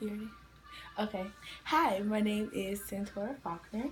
You ready? Okay. Hi, my name is Santora Faulkner.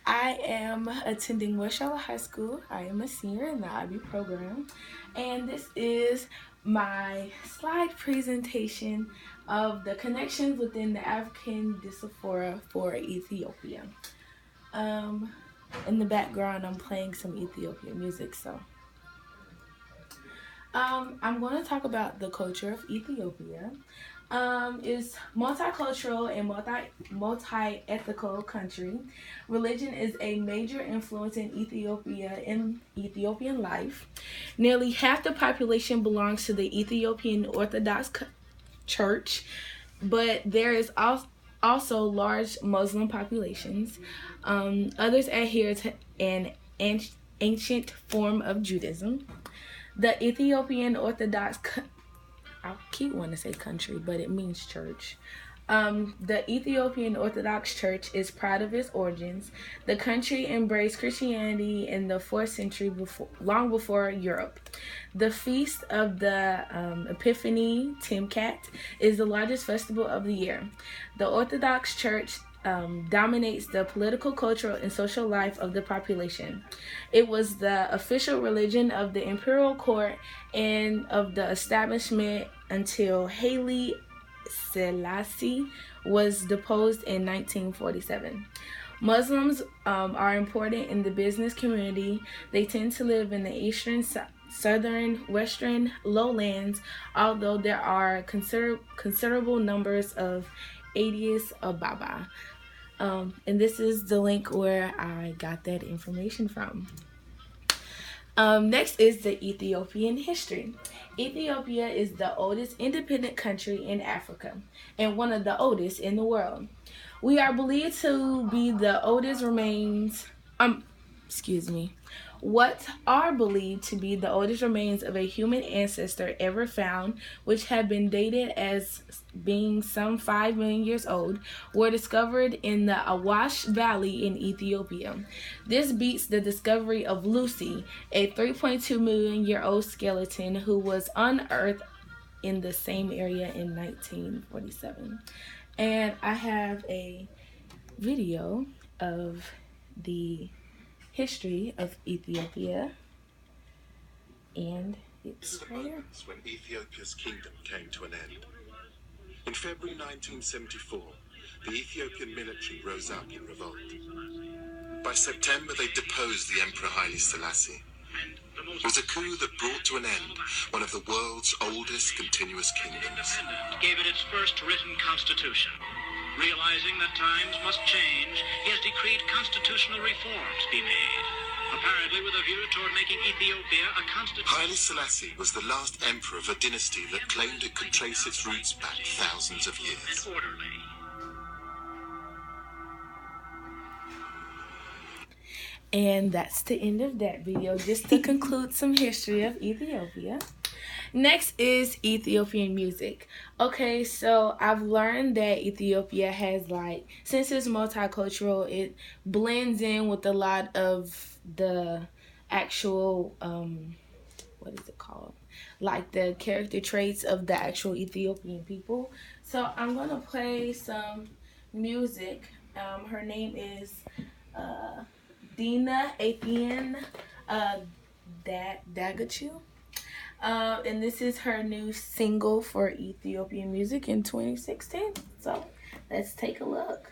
I am attending West Charlotte High School. I am a senior in the IB program. And this is my slide presentation of the connections within the African Diaspora for Ethiopia. Um, in the background, I'm playing some Ethiopian music, so. I'm going to talk about the culture of Ethiopia. It's multicultural and multi-ethical country. Religion is a major influence in Ethiopia in Ethiopian life. Nearly half the population belongs to the Ethiopian Orthodox Church, but there is also large Muslim populations. Others adhere to an ancient form of Judaism. The Ethiopian Orthodox, I keep wanting to say country, but it means church. The Ethiopian Orthodox Church is proud of its origins. The country embraced Christianity in the 4th century, long before Europe. The Feast of the Epiphany, Timkat, is the largest festival of the year. The Orthodox Church dominates the political, cultural, and social life of the population. It was the official religion of the imperial court and of the establishment until Haile Selassie was deposed in 1947. Muslims are important in the business community. They tend to live in the eastern, southern, western lowlands, although there are considerable numbers of Addis Ababa. And this is the link where I got that information from. Next is the Ethiopian history. Ethiopia is the oldest independent country in Africa and one of the oldest in the world. We are believed to be the oldest remains, excuse me, what are believed to be the oldest remains of a human ancestor ever found, which have been dated as being some 5 million years old, were discovered in the Awash Valley in Ethiopia. This beats the discovery of Lucy, a 3.2 million year old skeleton who was unearthed in the same area in 1947. And I have a video of the history of Ethiopia, and it's right here. When Ethiopia's kingdom came to an end. In February 1974, the Ethiopian military rose up in revolt. By September, they deposed the Emperor Haile Selassie. It was a coup that brought to an end one of the world's oldest continuous kingdoms. Gave it its first written constitution. Realizing that times must change, he has decreed constitutional reforms be made, apparently with a view toward making Ethiopia a constitution. Haile Selassie was the last emperor of a dynasty that claimed it could trace its roots back thousands of years. And orderly. And that's the end of that video, just to conclude some history of Ethiopia. Next is Ethiopian music. Okay, so I've learned that Ethiopia has, like, since it's multicultural, it blends in with a lot of the actual, what is it called? Like the character traits of the actual Ethiopian people. So I'm going to play some music. Her name is Dina Athien Dagachu. And this is her new single for Ethiopian music in 2016. So let's take a look.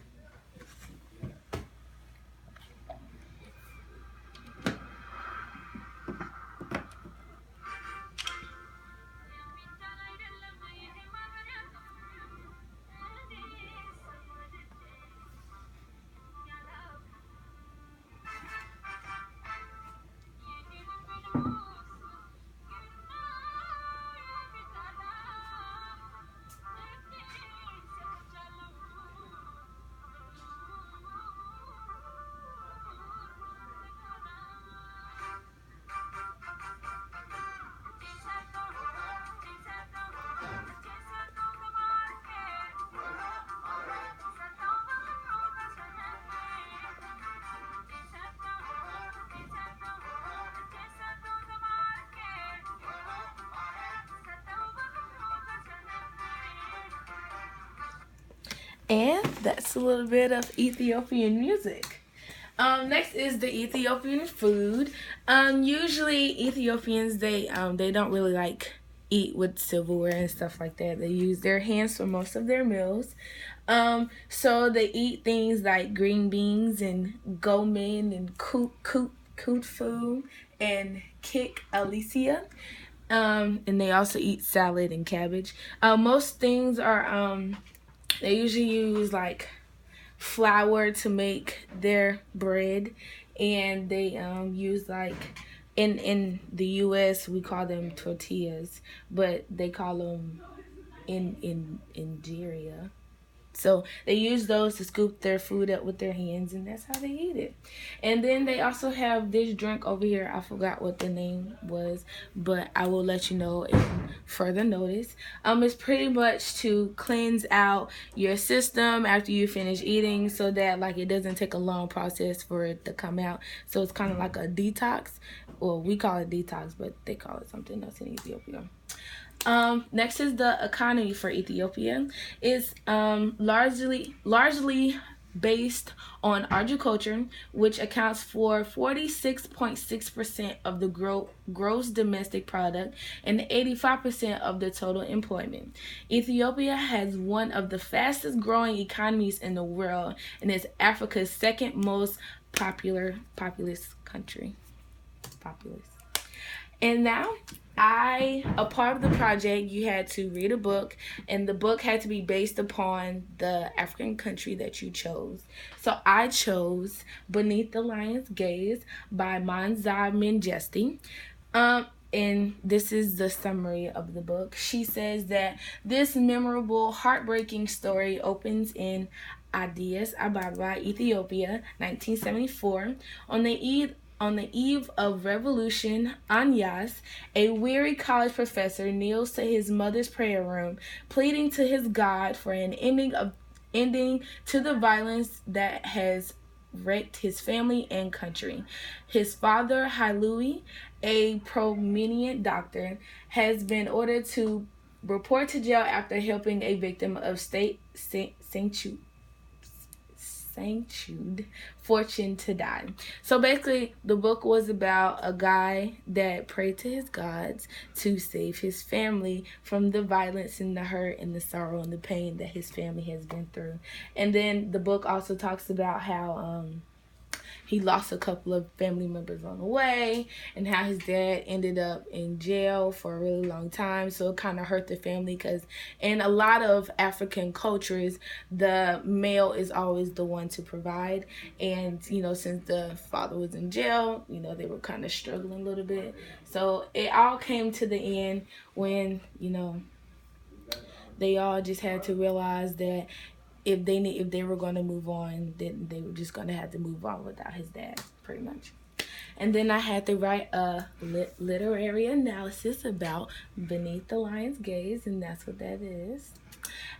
And that's a little bit of Ethiopian music. Next is the Ethiopian food. Usually Ethiopians they don't really like eat with silverware and stuff like that. They use their hands for most of their meals. So they eat things like green beans and gomen and kutfu and kik alicia. And they also eat salad and cabbage. Most things are they usually use like flour to make their bread, and they use like in the U.S. we call them tortillas, but they call them in Nigeria. So they use those to scoop their food up with their hands, and that's how they eat it. And then they also have this drink over here. I forgot what the name was, but I will let you know in further notice. It's pretty much to cleanse out your system after you finish eating, so that like it doesn't take a long process for it to come out. So it's kind of like a detox. Well, we call it detox, but they call it something else in Ethiopia. Next is the economy for Ethiopia. It's largely based on agriculture, which accounts for 46.6% of the gross domestic product and 85% of the total employment. Ethiopia has one of the fastest growing economies in the world and is Africa's second most populous country. Populous. And now, a part of the project, you had to read a book, and the book had to be based upon the African country that you chose. So I chose Beneath the Lion's Gaze by Manza Mengesti. And this is the summary of the book. She says that this memorable, heartbreaking story opens in Addis Ababa, Ethiopia, 1974, on the eve of revolution. Anyas, a weary college professor, kneels to his mother's prayer room, pleading to his God for an ending to the violence that has wrecked his family and country. His father, Hailui, a prominent doctor, has been ordered to report to jail after helping a victim of state sanctuary fortune to die. So basically, the book was about a guy that prayed to his gods to save his family from the violence and the hurt and the sorrow and the pain that his family has been through. And then the book also talks about how he lost a couple of family members on the way, and how his dad ended up in jail for a really long time. So it kind of hurt the family, because in a lot of African cultures, the male is always the one to provide. And, since the father was in jail, they were kind of struggling a little bit. So it all came to the end when, they all just had to realize that if they were going to move on, then they were just going to have to move on without his dad, pretty much. And then I had to write a literary analysis about Beneath the Lion's Gaze, and that's what that is.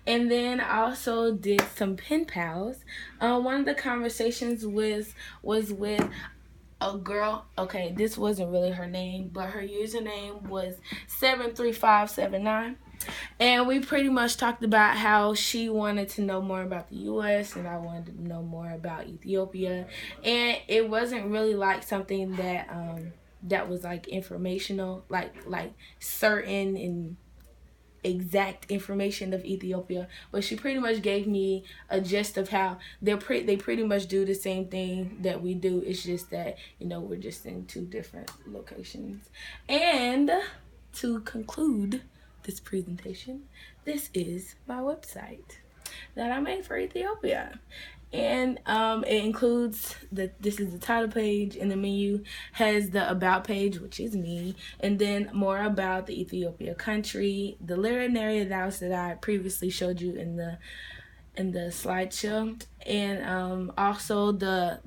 And then I also did some pen pals. One of the conversations was with a girl. Okay, this wasn't really her name, but her username was 73579. And we pretty much talked about how she wanted to know more about the U.S. and I wanted to know more about Ethiopia. And it wasn't really like something that was like informational, like certain and exact information of Ethiopia. But she pretty much gave me a gist of how they pretty much do the same thing that we do. It's just that we're just in two different locations. And to conclude this presentation, this is my website that I made for Ethiopia. And it includes this is the title page, and the menu has the about page, which is me, and then more about the Ethiopia country, the literary analysis that I previously showed you in the slideshow, and also the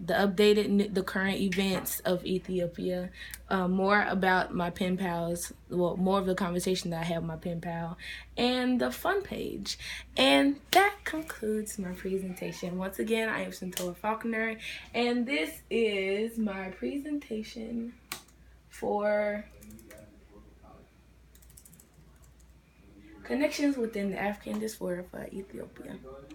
current events of Ethiopia, more about my pen pals, more of the conversation that I have with my pen pal, and the fun page. And that concludes my presentation. Once again, I am Santola Faulkner, and this is my presentation for connections within the African diaspora for Ethiopia.